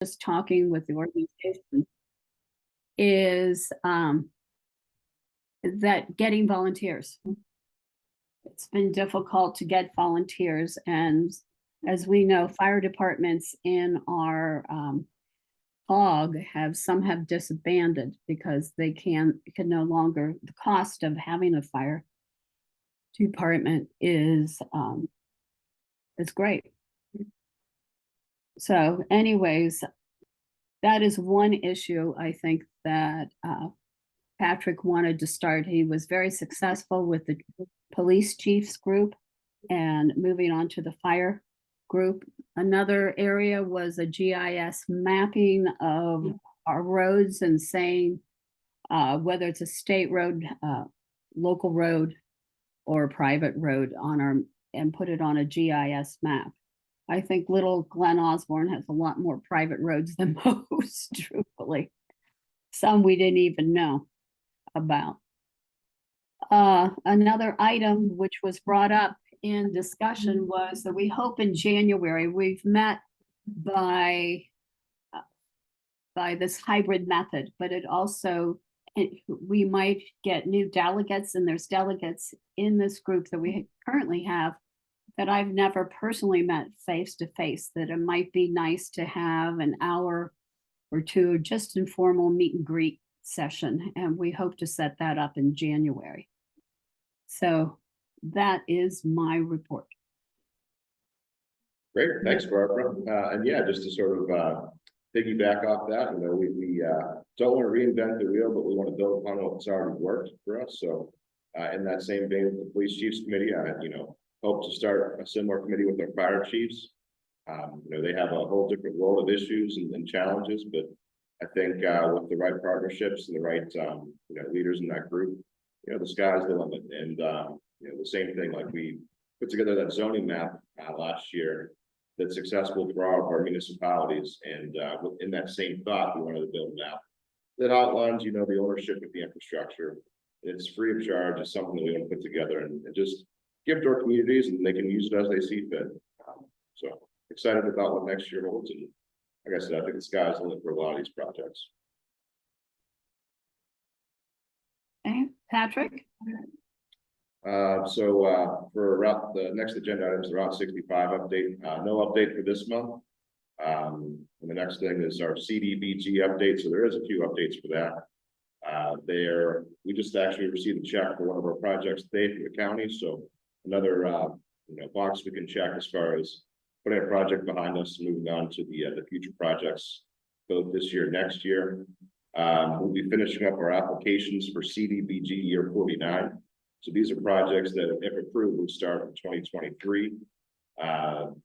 just talking with the organization is that getting volunteers. It's been difficult to get volunteers, and as we know, fire departments in our COG have disbanded because they can no longer, the cost of having a fire department is great. So anyways, that is one issue I think that Patrick wanted to start. He was very successful with the police chiefs group and moving on to the fire group. Another area was a GIS mapping of our roads and saying whether it's a state road, local road, or a private road on our, and put it on a GIS map. I think little Glen Osborne has a lot more private roads than most, truthfully. Some we didn't even know about. Another item which was brought up in discussion was that we hope in January, we've met by this hybrid method, but it also, we might get new delegates, and there's delegates in this group that we currently have that I've never personally met face to face, that it might be nice to have an hour or two, just informal meet and greet session. And we hope to set that up in January. So that is my report. Great, thanks, Barbara. And yeah, just to sort of piggyback off that, you know, we don't want to reinvent the wheel, but we want to build upon what's already worked for us. So in that same vein with the police chiefs committee, you know, hope to start a similar committee with our fire chiefs. You know, they have a whole different role of issues and challenges, but I think with the right partnerships and the right you know, leaders in that group, you know, the sky's the limit. And you know, the same thing, like we put together that zoning map last year that's successful for all of our municipalities, and in that same thought, we wanted to build a map that outlines, you know, the ownership of the infrastructure. It's free of charge. It's something that we want to put together and just give to our communities, and they can use it as they see fit. So excited about what next year holds, and like I said, I think the sky's the limit for a lot of these projects. Okay, Patrick? For the next agenda item is the Route 65 update. No update for this month. And the next thing is our CDBG update. So there is a few updates for that. We just actually received a check for one of our projects today from the county. So another you know, box we can check as far as putting a project behind us and moving on to the future projects both this year and next year. We'll be finishing up our applications for CDBG year 49. So these are projects that, if approved, will start in 2023.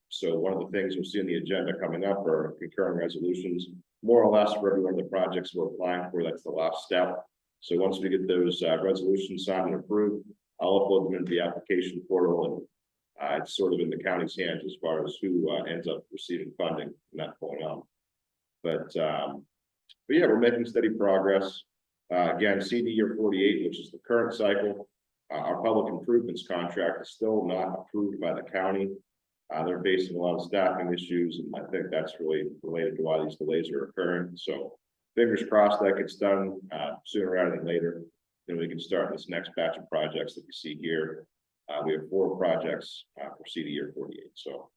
So one of the things you'll see in the agenda coming up are concurring resolutions, more or less for every one of the projects we're applying for. That's the last step. So once we get those resolutions signed and approved, I'll upload them into the application portal, and it's sort of in the county's hands as far as who ends up receiving funding from that point on. But yeah, we're making steady progress. Again, CD year 48, which is the current cycle. Our public improvements contract is still not approved by the county. They're facing a lot of staffing issues, and I think that's really related to why these delays are occurring. So fingers crossed that gets done sooner rather than later. Then we can start this next batch of projects that we see here. We have 4 projects for CD year 48. So,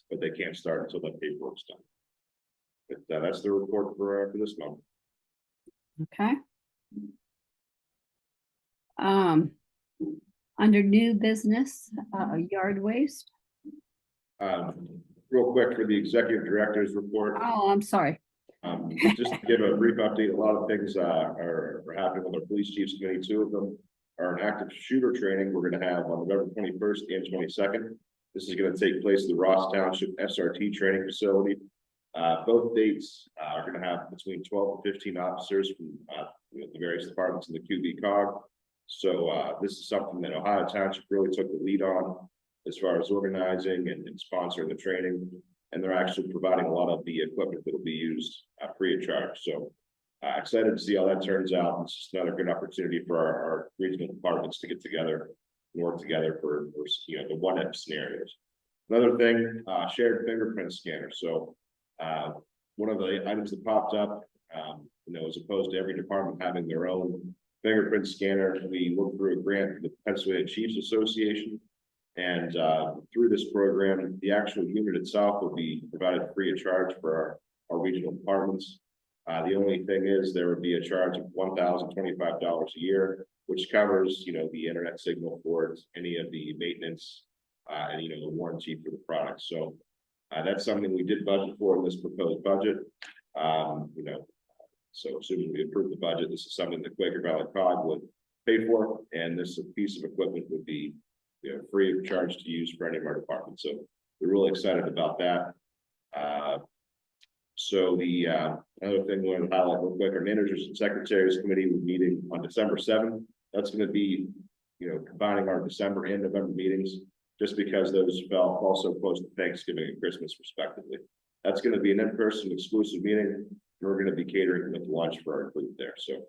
but they can't start until that paperwork's done. But that's the report for this month. Okay. Under new business, yard waste. Real quick for the executive director's report. Oh, I'm sorry. Just to give a brief update, a lot of things are happening with our police chiefs committee. 2 of them are an active shooter training we're going to have on November 21st and 22nd. This is going to take place at the Ross Township SRT training facility. Both dates are going to have between 12 and 15 officers from you know, the various departments in the QB COG. So this is something that Ohio Township really took the lead on as far as organizing and sponsoring the training. And they're actually providing a lot of the equipment that will be used free of charge. So excited to see how that turns out. It's just another good opportunity for our regional departments to get together and work together for you know, the 1F scenarios. Another thing, shared fingerprint scanner. So One of the items that popped up, as opposed to every department having their own fingerprint scanner, we looked through a grant from the Pennsylvania Chiefs Association. And through this program, the actual unit itself will be provided free of charge for our regional departments. The only thing is there would be a charge of $1,025 a year, which covers, the internet signal for it, any of the maintenance, and, the warranty for the product. So that's something we did budget for in this proposed budget. So assuming we approve the budget, this is something that Quaker Valley Cog would pay for, and this piece of equipment would be free of charge to use for any of our departments. So we're really excited about that. So the other thing we want to highlight real quick, our managers and secretaries committee will meeting on December 7th. That's going to be, combining our December and November meetings, just because those fell also close to Thanksgiving and Christmas respectively. That's going to be an in-person exclusive meeting. We're going to be catering with lunch for our group there. So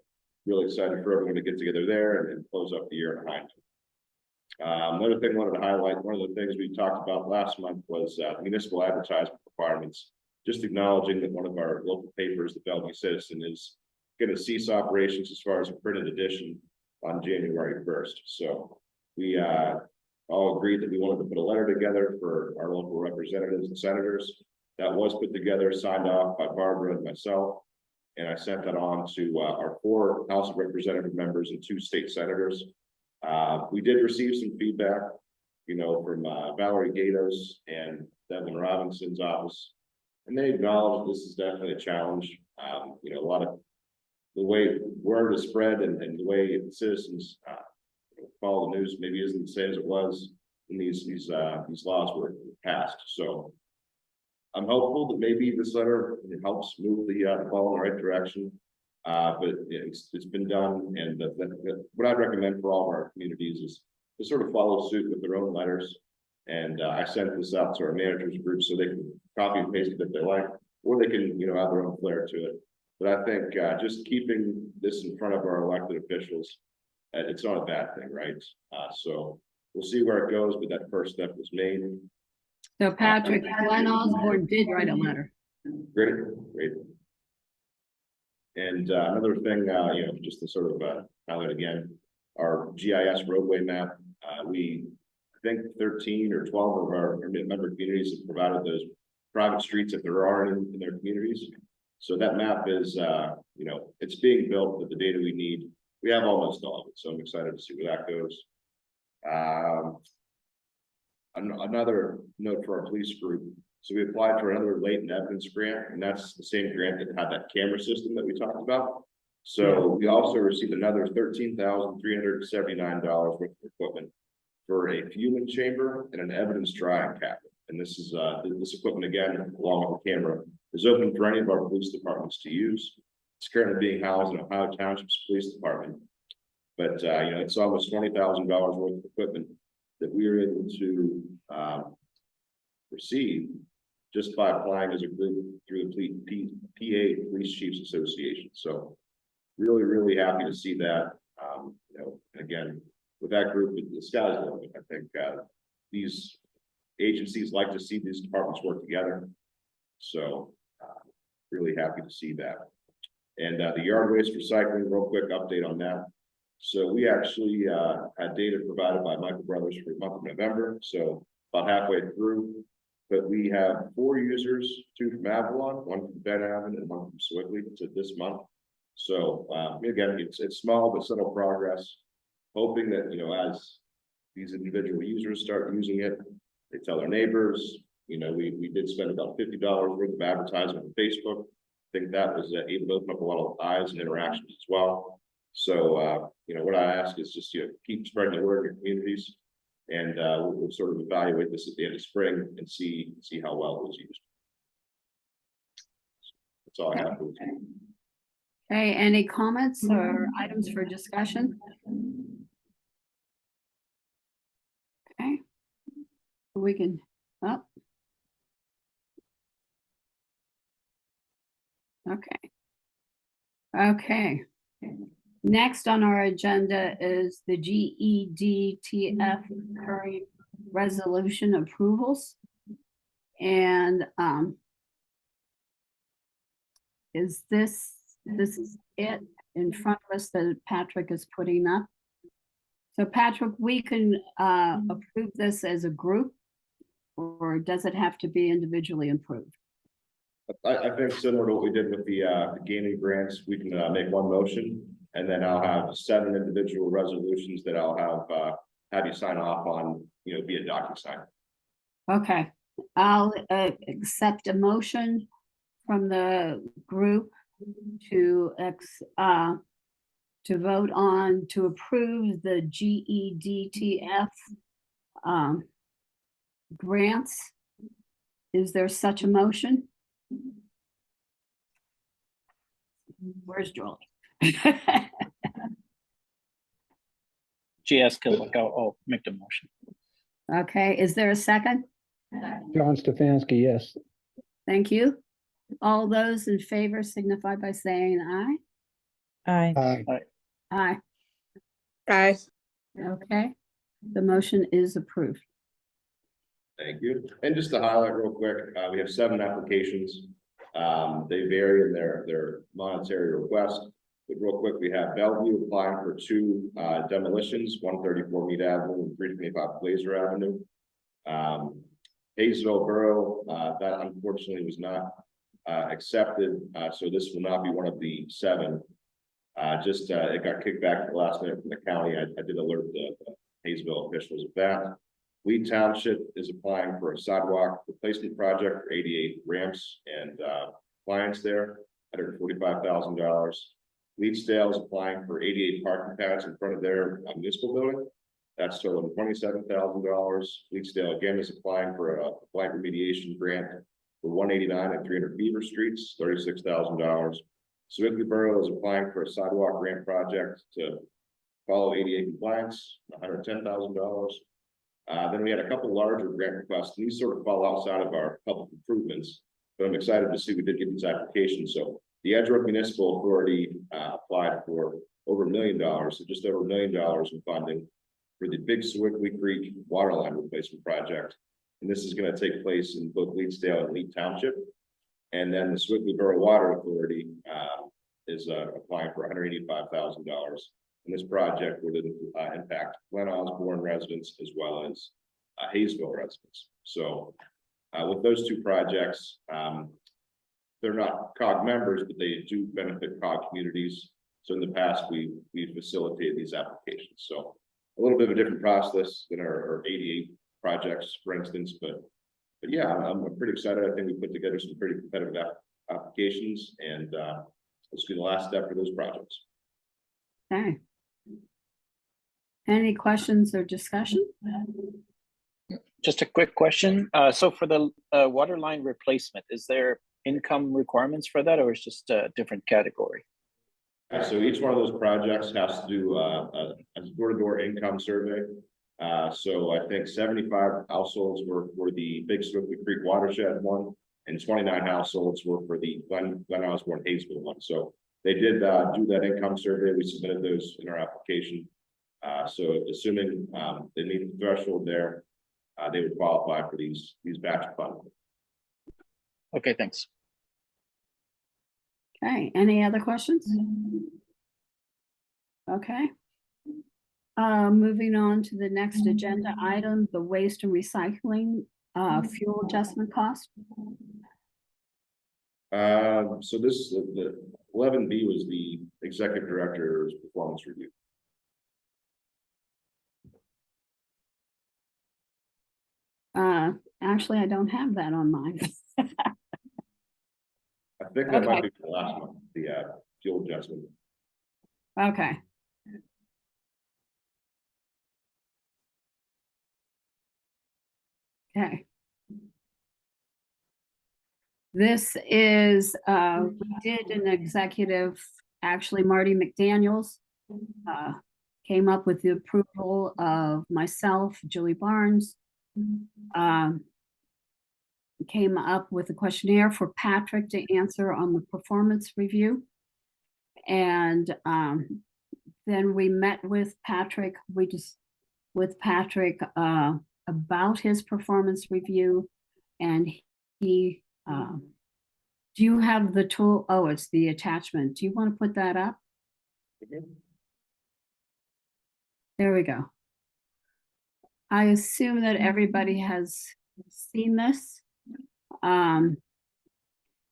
really excited for everyone to get together there and close up the year behind. Another thing I wanted to highlight, one of the things we talked about last month was municipal advertisement requirements. Just acknowledging that one of our local papers, the Bellevue Citizen, is going to cease operations as far as a printed edition on January 1st. So we all agreed that we wanted to put a letter together for our local representatives and senators. That was put together, signed off by Barbara and myself, and I sent that on to our 4 House of Representative members and 2 state senators. We did receive some feedback, from Valerie Gatos and Devin Robinson's office, and they acknowledge this is definitely a challenge. A lot of the way word is spread and the way citizens follow the news maybe isn't the same as it was when these laws were passed. So I'm hopeful that maybe this letter helps move the ball in the right direction. But it's been done, and what I'd recommend for all of our communities is to sort of follow suit with their own letters. And I sent this out to our managers group so they can copy and paste it if they like, or they can, add their own flair to it. But I think just keeping this in front of our elected officials, it's not a bad thing, right? So we'll see where it goes, but that first step was made. So Patrick, Glenn Osborne did write a letter. Great. And another thing, just to sort of highlight again, our GIS roadway map, I think 13 or 12 of our member communities have provided those private streets if there are any in their communities. So that map is, it's being built with the data we need. We have almost all of it, so I'm excited to see where that goes. Another note for our police group. So we applied for another latent evidence grant, and that's the same grant that had that camera system that we talked about. So we also received another $13,379 worth of equipment for a fuming chamber and an evidence drying cabinet. And this is this equipment, again, along with the camera, is open for any of our police departments to use. It's currently being housed in Ohio Township's police department, but it's almost $20,000 worth of equipment that we were able to receive just by applying as a group through the PA Police Chiefs Association. So really, really happy to see that. Again, with that group, the sky's the limit. I think these agencies like to see these departments work together. So really happy to see that. And the yard waste recycling, real quick update on that. So we actually had data provided by Michael Brothers for the month of November. So about halfway through, but we have 4 users, 2 from Avalon, 1 from Ben Avon, and 1 from Swiftly to this month. So again, it's small but subtle progress. Hoping that as these individual users start using it, they tell their neighbors. We did spend about $50 worth of advertising on Facebook. I think that was able to open up a lot of eyes and interactions as well. So what I ask is just keep spreading the word in your communities, and we'll sort of evaluate this at the end of spring and see how well it was used. That's all I have for you. Okay, any comments or items for discussion? Okay, we can, Okay. Next on our agenda is the GEDTF current resolution approvals. And is this is it in front of us that Patrick is putting up? So Patrick, we can approve this as a group, or does it have to be individually approved? I think similar to what we did with the gaming grants, we can make one motion, and then I'll have 7 individual resolutions that I'll have you sign off on, via DocuSign. Okay, I'll accept a motion from the group to vote on to approve the GEDTF grants. Is there such a motion? Where's Julie? GS can look out. I'll make the motion. Okay, is there a second? John Stefanski, yes. Thank you. All those in favor signify by saying aye. Aye. Aye. Aye. Okay, the motion is approved. Thank you. And just to highlight real quick, we have 7 applications. They vary in their monetary request. But real quick, we have Bellevue applying for 2 demolitions, 134 Mead Avenue and 325 Blazer Avenue. Hayesville Borough, that unfortunately was not accepted, so this will not be one of the 7. It got kicked back at the last minute from the county. I did alert the Hayesville officials of that. Lee Township is applying for a sidewalk replacement project for 88 ramps and clients there, $145,000. Leedsdale is applying for 88 parking pads in front of their municipal building. That's totaling $27,000. Leedsdale again is applying for a blight remediation grant for 189 and 300 Beaver Streets, $36,000. Sewickley Borough is applying for a sidewalk grant project to follow ADA compliance, $110,000. Then we had a couple larger grant requests, and these sort of fall outside of our public improvements, but I'm excited to see we did get these applications. So the Edgewood Municipal Authority applied for over $1 million, so just over $1 million in funding for the Big Sewickley Creek waterline replacement project. And this is going to take place in both Leedsdale and Lee Township. And then the Sewickley Borough Water Authority is applying for $185,000. And this project would impact Glen Osborne residents as well as Hayesville residents. So with those 2 projects, they're not COG members, but they do benefit COG communities. So in the past, we facilitated these applications. So a little bit of a different process than our 88 projects, for instance, but yeah, I'm pretty excited. I think we put together some pretty competitive applications, and this will be the last step for those projects. Okay. Any questions or discussion? Just a quick question. So for the water line replacement, is there income requirements for that, or is just a different category? So each one of those projects has to do a door-to-door income survey. So I think 75 households were for the Big Sewickley Creek watershed one, and 29 households were for the Glen Osborne Hayesville one. So they did do that income survey. We submitted those in our application. So assuming they meet the threshold there, they would qualify for these batch funding. Okay, thanks. Okay, any other questions? Okay. Moving on to the next agenda item, the waste and recycling fuel adjustment cost. So this the 11B was the executive director's performance review. Actually, I don't have that on mine. I think that might Okay. be the last one, the fuel adjustment. Okay. Okay. This is, we did an executive, actually Marty McDaniels came up with the approval of myself, Julie Barnes, came up with a questionnaire for Patrick to answer on the performance review. And then we met with Patrick, about his performance review, and he Do you have the tool? Oh, it's the attachment. Do you want to put that up? There we go. I assume that everybody has seen this.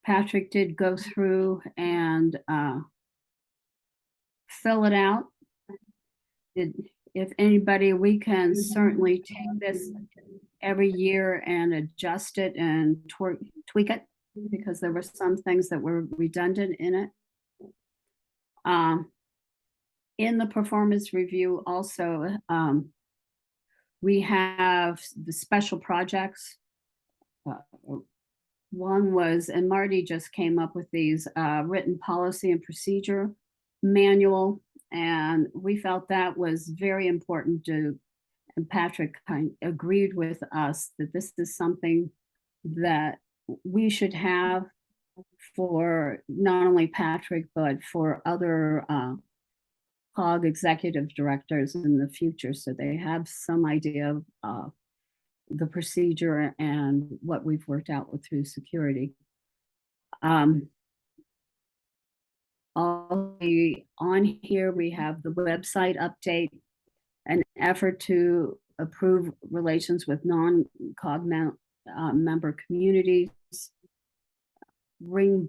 Patrick did go through and fill it out. If anybody, we can certainly take this every year and adjust it and tweak it, because there were some things that were redundant in it. In the performance review also, we have the special projects. One was, and Marty just came up with these written policy and procedure manual, and we felt that was very important to, and Patrick agreed with us that this is something that we should have for not only Patrick, but for other COG executive directors in the future, so they have some idea of the procedure and what we've worked out with through security. On here, we have the website update, an effort to approve relations with non-COG member communities, ring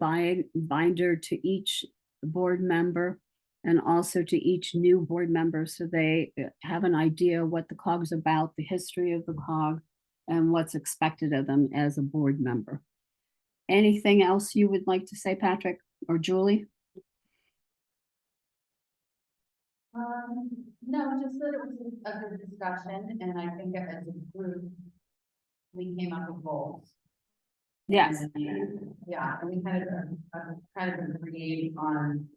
binder to each board member, and also to each new board member, so they have an idea what the COG's about, the history of the COG, and what's expected of them as a board member. Anything else you would like to say, Patrick or Julie? No, just that it was a good discussion, and I think as a group, we came up with goals. Yes. And, yeah, and we kind of agreed on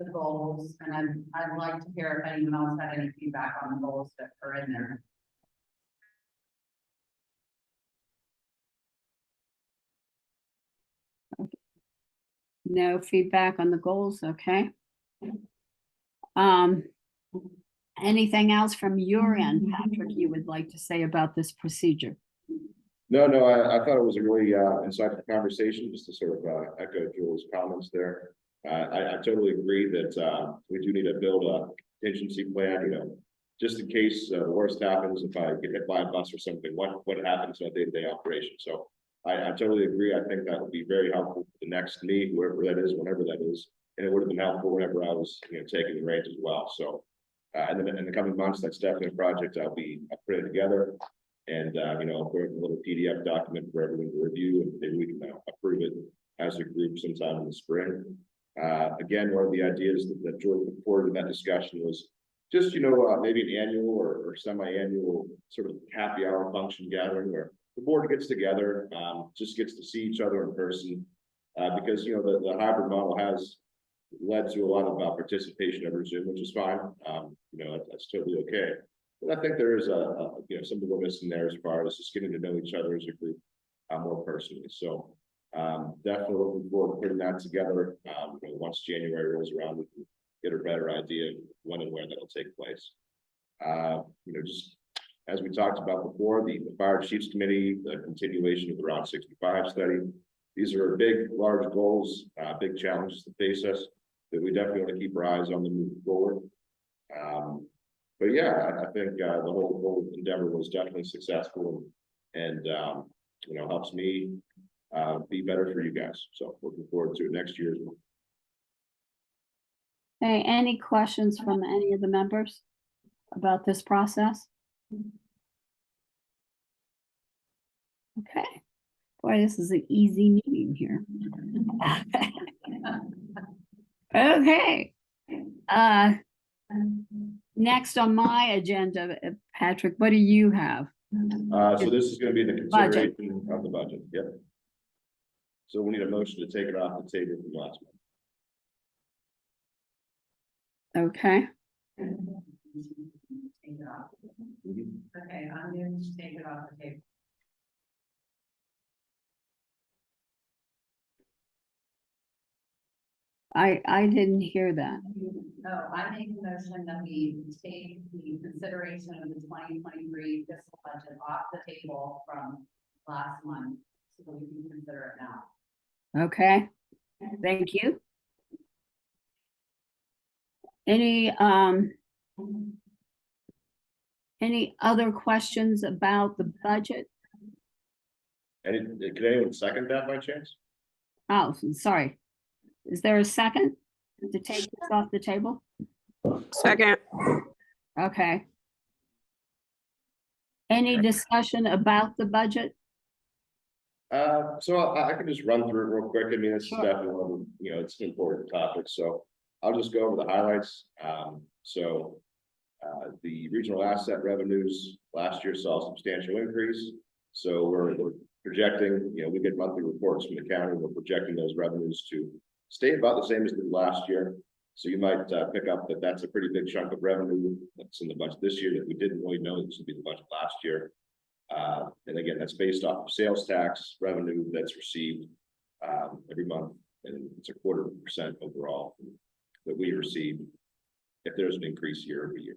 the goals, and I'd like to hear if anyone else had any feedback on the goals that are in there. No feedback on the goals, okay. Anything else from your end, Patrick, you would like to say about this procedure? No, I thought it was a really insightful conversation, just to sort of echo Julie's comments there. I totally agree that we do need to build a contingency plan, you know, just in case the worst happens, if I get hit by a bus or something, what happens to my day-to-day operation. So I totally agree. I think that would be very helpful for the next me, whoever that is, whenever that is. And it would have been helpful whenever I was, you know, taking the reins as well. So and then in the coming months, that's definitely a project I'll put it together. And, you know, put a little PDF document for everyone to review, and maybe we can approve it as a group sometime in the spring. Again, one of the ideas that George put forward in that discussion was just, you know, maybe an annual or semi-annual sort of happy hour function gathering where the board gets together, just gets to see each other in person. Because, you know, the hybrid model has led to a lot of participation over Zoom, which is fine. You know, that's totally okay. But I think there is you know, something we're missing there as far as just getting to know each other as a group more personally. So definitely looking forward to putting that together. You know, once January rolls around, we can get a better idea of when and where that'll take place. You know, just as we talked about before, the Fire Chiefs Committee, the continuation of the Route 65 study. These are big, large goals, big challenges that face us that we definitely want to keep our eyes on them moving forward. But yeah, I think the whole endeavor was definitely successful, and you know, helps me be better for you guys. So looking forward to it next year as well. Hey, any questions from any of the members about this process? Okay. Boy, this is an easy meeting here. Okay. Next on my agenda, Patrick, what do you have? So this is going to be the consideration of the budget. Yep. So we need a motion to take it off the table from last month. Okay. Take it off. Okay, I'm going to take it off the table. I didn't hear that. No, I make a motion that we take the consideration of the 2023 fiscal budget off the table from last month, so we can consider it now. Okay. Thank you. Any other questions about the budget? And can anyone second that by chance? Oh, sorry. Is there a second to take this off the table? Second. Okay. Any discussion about the budget? So I can just run through it real quick. I mean, it's Sure. definitely one of the, it's an important topic, so I'll just go over the highlights. The regional asset revenues last year saw a substantial increase. So we're projecting, we get monthly reports from the county. We're projecting those revenues to stay about the same as the last year. So you might pick up that that's a pretty big chunk of revenue that's in the budget this year that we didn't really know this would be the budget last year. And again, that's based off of sales tax revenue that's received every month, and it's a 0.25% overall that we receive if there's an increase year over year.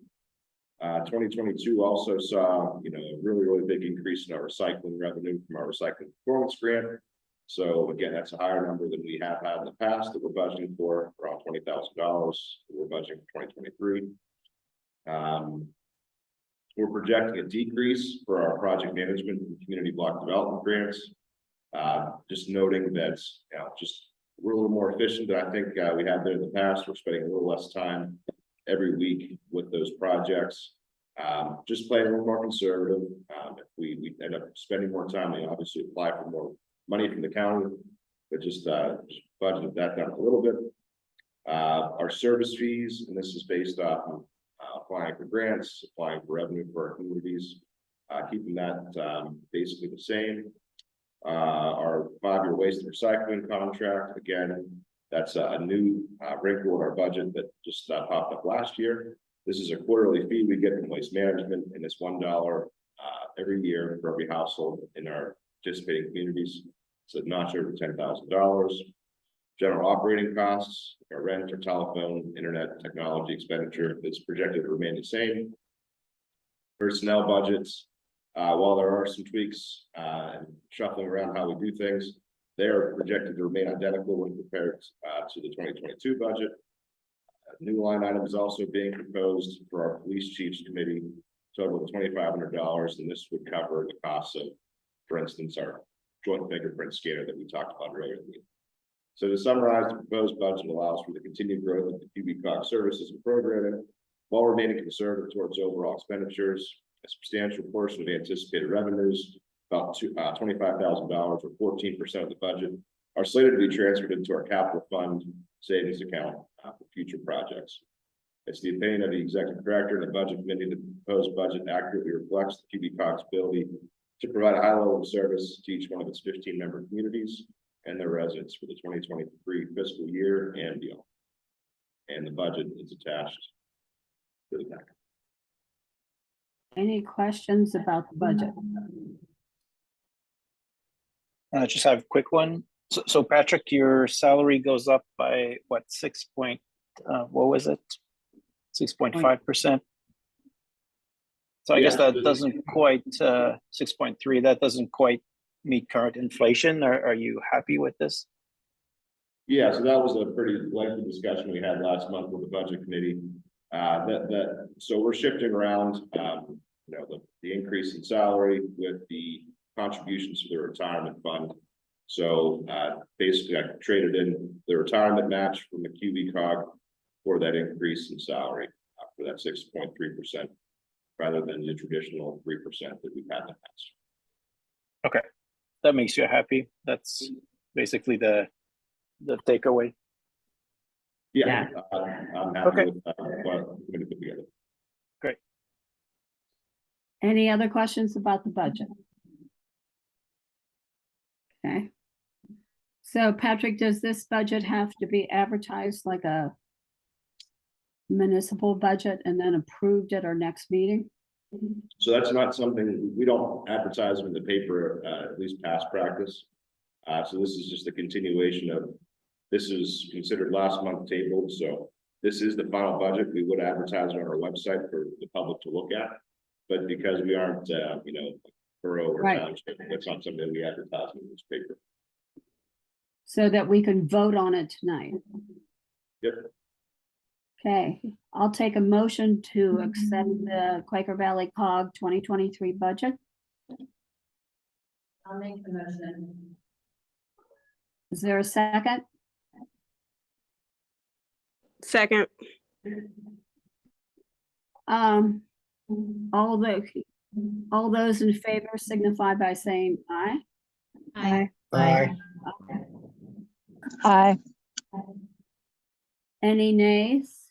2022 also saw, a really big increase in our recycling revenue from our recycling performance grant. So again, that's a higher number than we have had in the past that we're budgeting for, around $20,000. We're budgeting for 2023. We're projecting a decrease for our project management and community block development grants. Just noting that, we're a little more efficient than I think we have been in the past. We're spending a little less time every week with those projects. Just playing a little more conservative. If we end up spending more time, we obviously apply for more money from the county, but just budgeted that down a little bit. Our service fees, and this is based off of applying for grants, applying for revenue for our communities, keeping that basically the same. Our 5-year waste and recycling contract, again, that's a new wrinkle in our budget that just popped up last year. This is a quarterly fee we get from waste management, and it's $1 every year for every household in our participating communities. So not over $10,000. General operating costs, our rent, our telephone, internet, technology expenditure is projected to remain the same. Personnel budgets, while there are some tweaks and shuffling around how we do things, they are projected to remain identical when compared to the 2022 budget. A new line item is also being proposed for our police chiefs committee, total of $2,500, and this would cover the costs of, for instance, our joint fingerprint scanner that we talked about earlier. So to summarize, the proposed budget allows for the continued growth of the QB services and programming while remaining conservative towards overall expenditures. A substantial portion of anticipated revenues, about $25,000 or 14% of the budget, are slated to be transferred into our capital fund savings account for future projects. It's the opinion of the executive director and the budget committee that the proposed budget accurately reflects the QB ability to provide a high level of service to each one of its 15-member communities and their residents for the 2023 fiscal year and beyond. And the budget is attached to the packet. Any questions about the budget? I just have a quick one. So Patrick, your salary goes up by what, what was it? 6.5%. So I guess Yeah. that doesn't quite 6.3. That doesn't quite meet current inflation. Are you happy with this? Yeah, so that was a pretty lengthy discussion we had last month with the budget committee. So we're shifting around, the increase in salary with the contributions to the retirement fund. So basically, I traded in the retirement match from the QB cog for that increase in salary for that 6.3%, rather than the traditional 3% that we've had in the past. Okay, that makes you happy. That's basically the takeaway. Yeah, I'm happy Okay. with what I'm going to put together. Great. Any other questions about the budget? Okay. So Patrick, does this budget have to be advertised like a municipal budget and then approved at our next meeting? So that's not something, we don't advertise in the paper, at least past practice. So this is just a continuation of, this is considered last month tabled, so this is the final budget. We would advertise it on our website for the public to look at. But because we aren't, borough or Right. township, it's not something we advertise in the newspaper. so that we can vote on it tonight. Yep. Okay, I'll take a motion to accept the Quaker Valley COG 2023 budget. I'll make the motion. Is there a second? Second. All those in favor signify by saying aye. Aye. Aye. Aye. Any nays?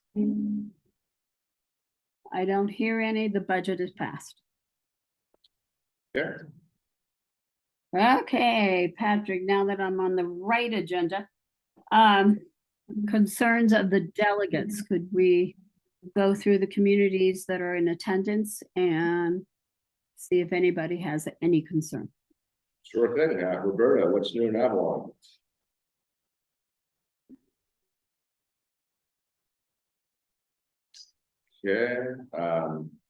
I don't hear any. The budget is passed. Yeah. Okay, Patrick, now that I'm on the right agenda, concerns of the delegates, could we go through the communities that are in attendance and see if anybody has any concern? Sure thing. Roberta, what's new in Avalon? Okay,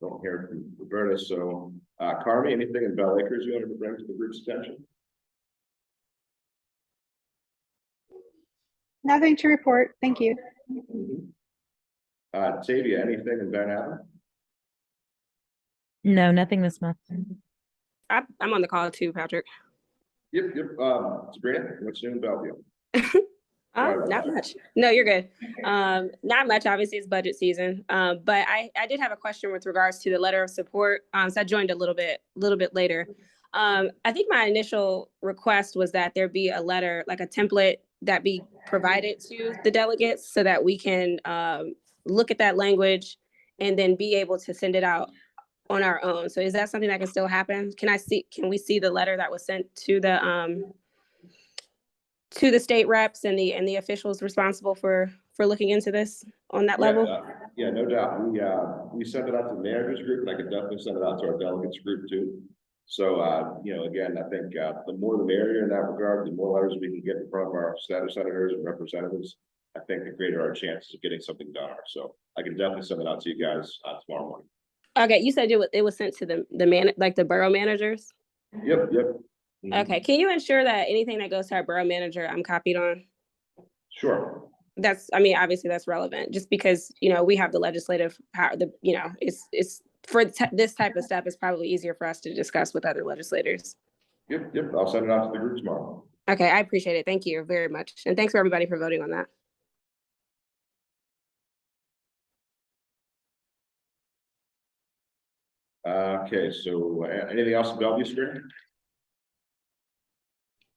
don't hear from Roberta, so, Carmi, anything in Bell Acres you wanted to bring to the group's attention? Nothing to report. Thank you. Tavia, anything in Van Allen? No, nothing this month. I'm on the call too, Patrick. Yep, Sabrina, what's new in Bellevue? Not much. No, you're good. Not much. Obviously, it's budget season. But I did have a question with regards to the letter of support. So I joined a little bit later. I think my initial request was that there be a letter, like a template that be provided to the delegates so that we can look at that language and then be able to send it out on our own. So is that something that can still happen? Can we see the letter that was sent to the state reps and the officials responsible for looking into this on that level? Yeah, no doubt. We sent it out to the managers group, and I could definitely send it out to our delegates group too. So, again, I think the more the merrier in that regard, the more letters we can get in front of our senators and representatives, I think the greater our chances of getting something done are. So I can definitely send it out to you guys tomorrow morning. Okay, you said it was sent to the borough managers? Yep. Mhm. Okay, can you ensure that anything that goes to our borough manager, I'm copied on? Sure. Obviously that's relevant, just because, we have the legislative power, it's for this type of stuff, it's probably easier for us to discuss with other legislators. Yep. I'll send it out to the group tomorrow. Okay, I appreciate it. Thank you very much. And thanks for everybody for voting on that. Okay, so anything else in Bellevue Street?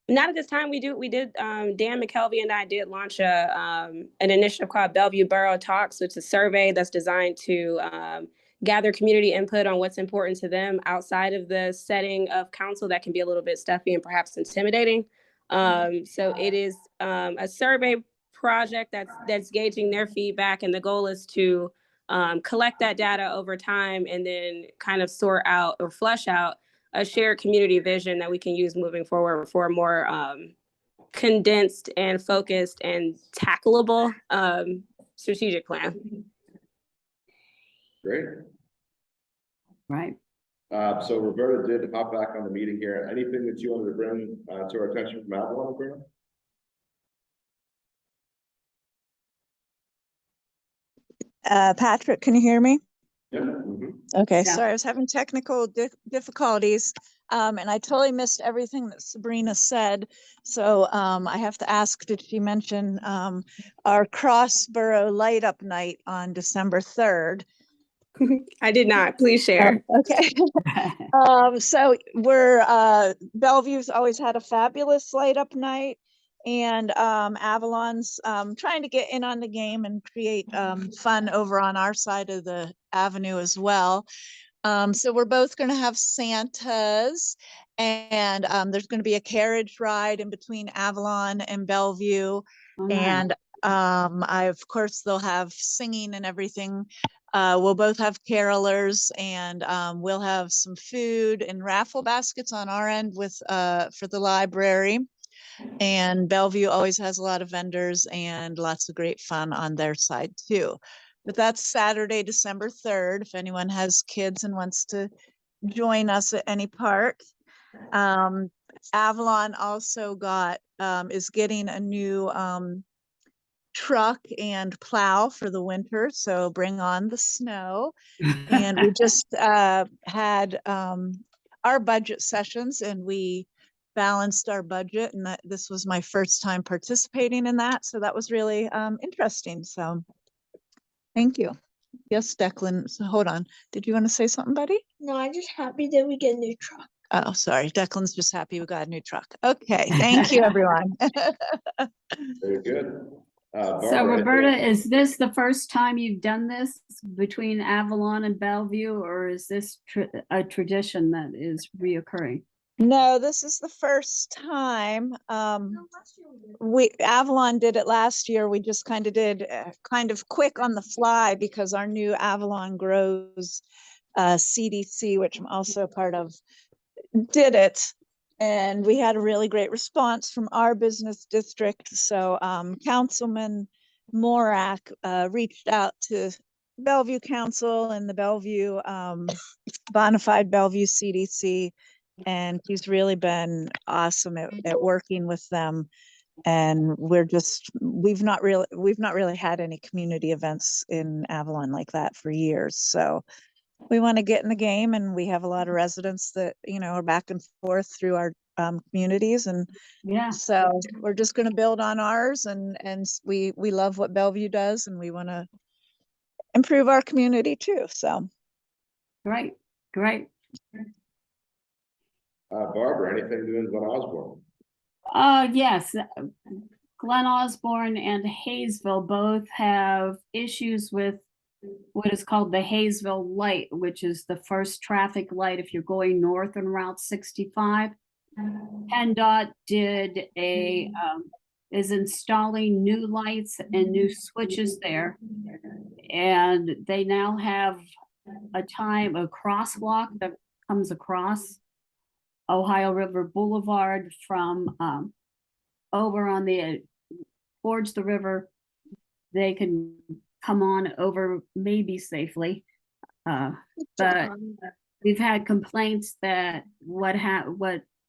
Not at this time. We did, Dan McKelvey and I did launch an initiative called Bellevue Borough Talks, which is a survey that's designed to gather community input on what's important to them outside of the setting of council that can be a little bit stuffy and perhaps intimidating. So it is a survey project that's gauging their feedback, and the goal is to collect that data over time and then kind of sort out or flush out a shared community vision that we can use moving forward for a more condensed and focused and tackleable strategic plan. Great. Right. So Roberta did hop back on the meeting here. Anything that you wanted to bring to our attention from Avalon, Roberta? Patrick, can you hear me? Yeah. Mhm. Okay, Yeah. sorry, I was having technical difficulties, and I totally missed everything that Sabrina said. So I have to ask, did she mention our Crossborough Light Up Night on December 3rd? I did not. Please share. Okay. So Bellevue's always had a fabulous light up night, and Avalon's trying to get in on the game and create fun over on our side of the avenue as well. So we're both going to have Santas, and there's going to be a carriage ride in between Avalon and Bellevue. Oh, nice. And of course, they'll have singing and everything. We'll both have carolers, and we'll have some food and raffle baskets on our end for the library. And Bellevue always has a lot of vendors and lots of great fun on their side too. But that's Saturday, December 3rd, if anyone has kids and wants to join us at any part. Avalon also got is getting a new truck and plow for the winter, so bring on the snow. And we just had our budget sessions, and we balanced our budget, and this was my first time participating in that, so that was really interesting. So thank you. Yes, Declan, so hold on, did you want to say something, buddy? No, I'm just happy that we get a new truck. Oh, sorry, Declan's just happy we got a new truck. Okay, thank you, everyone. Very good. So Barbara, Roberta, is this the first time you've done this between Avalon and Bellevue, or is this a tradition that is reoccurring? No, this is the first time. Avalon did it last year. We just kind of did kind of quick on the fly because our new Avalon Grows CDC, which I'm also a part of, did it. And we had a really great response from our business district. So Councilman Morak reached out to Bellevue Council and the Bellevue Bonafide Bellevue CDC, and he's really been awesome at working with them. And we've not really had any community events in Avalon like that for years. So we want to get in the game, and we have a lot of residents that, are back and forth through our communities. And Yeah, so we're just going to build on ours, and we love what Bellevue does, and we want to improve our community too. So great. Barbara, anything doing Glen Osborne? Yes, Glen Osborne and Hayesville both have issues with what is called the Hayesville light, which is the first traffic light if you're going north on Route 65. PennDOT is installing new lights and new switches there. And they now have a crosswalk that comes across Ohio River Boulevard from over on towards the river. They can come on over maybe safely, but we've had complaints that what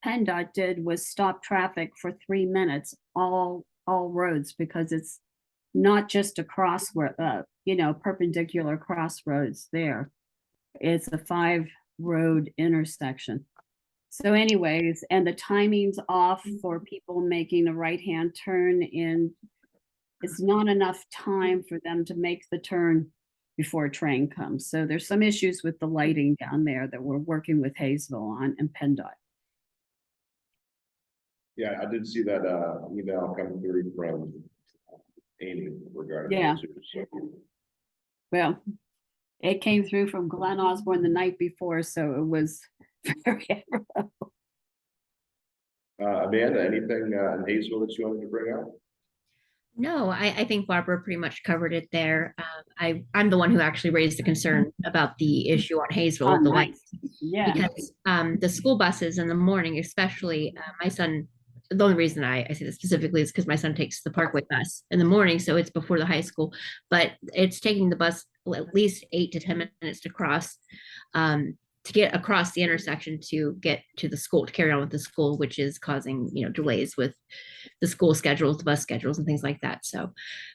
PennDOT did was stop traffic for 3 minutes all roads, because it's not just a perpendicular crossroads there. It's a 5-road intersection. So anyways, and the timing's off for people making a right-hand turn in. It's not enough time for them to make the turn before a train comes. So there's some issues with the lighting down there that we're working with Hayesville on and PennDOT. Yeah, I did see that email come through from Amy regarding Yeah. those issues, so. Well, it came through from Glen Osborne the night before, so it was very. Amanda, anything in Hayesville that you wanted to bring up? No, I think Barbara pretty much covered it there. I'm the one who actually raised the concern about the issue on Hayesville with the lights. Yeah. Because the school buses in the morning, especially my son, the only reason I say this specifically is because my son takes the Parkway bus in the morning, so it's before the high school, but it's taking the bus at least 8 to 10 minutes to cross, to get across the intersection to get to the school, to carry on with the school, which is causing, delays with the school schedules, the bus schedules and things like that. So,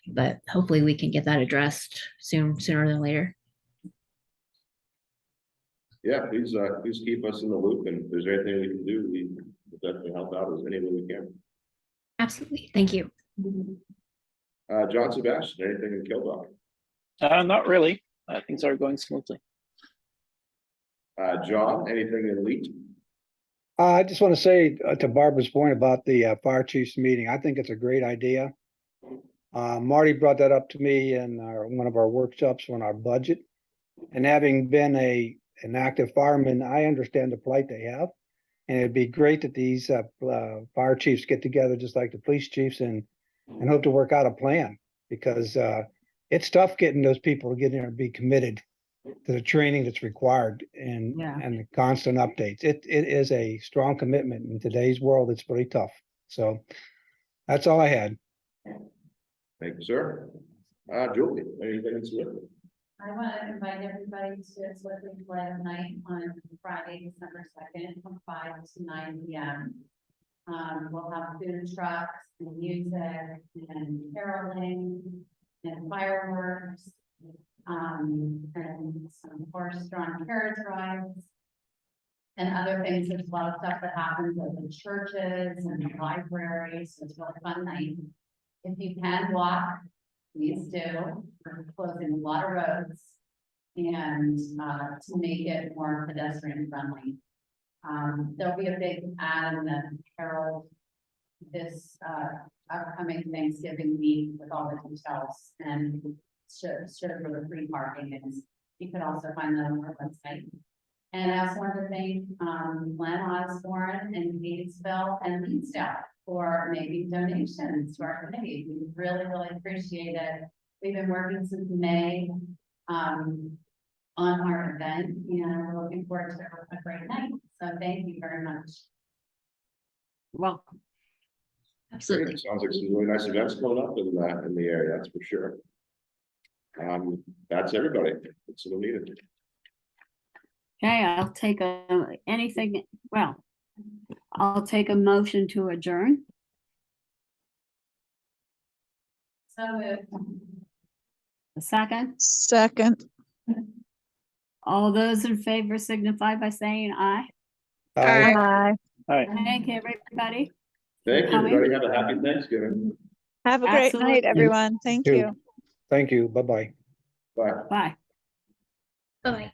but hopefully we can get that addressed sooner than later. Yeah, please keep us in the loop, and if there's anything we can do, we will definitely help out as any way we can. Absolutely. Thank you. John Sebastian, anything in Kildare? Not really. Things are going smoothly. John, anything in Leet? I just want to say to Barbara's point about the fire chiefs meeting, I think it's a great idea. Marty brought that up to me in one of our workshops on our budget. And having been an active fireman, I understand the plight they have. And it'd be great that these fire chiefs get together just like the police chiefs and hope to work out a plan, because it's tough getting those people to get in and be committed to the training that's required and the constant updates. It is a strong commitment in today's world. It's pretty tough. So that's all I had. Thank you, sir. Julie, anything in Swift? I want to invite everybody to Swiftly Flag Night on Friday, December 2nd, from 5 to 9 p.m. We'll have food trucks and music and caroling and fireworks. And some horse-drawn carriage rides. And other things, there's a lot of stuff that happens at the churches and the libraries, so it's a really fun night. If you can walk, please do, we're closing a lot of roads. And, to make it more pedestrian friendly. There'll be a big ad in the Herald this, upcoming Thanksgiving week with all the details and should for the free parking, and you can also find that on our website. And I also want to thank, Glenn Osborne and Gatesville and Leedsdale for making donations to our committee. We really, really appreciate it. We've been working since May, on our event, and we're looking forward to a great night. So thank you very much. Welcome. Absolutely. Sounds like some really nice events coming up in the area, that's for sure. That's everybody. That's what we needed. Okay, I'll take I'll take a motion to adjourn. So moved. A second. Second. All those in favor signify by saying aye. Aye. Bye. All right. Thank you, everybody. Thank you, everybody. Have a happy Thanksgiving. Have a great Absolutely. night, everyone. Thank You too. you. Thank you. Bye-bye. Bye. Bye. Bye.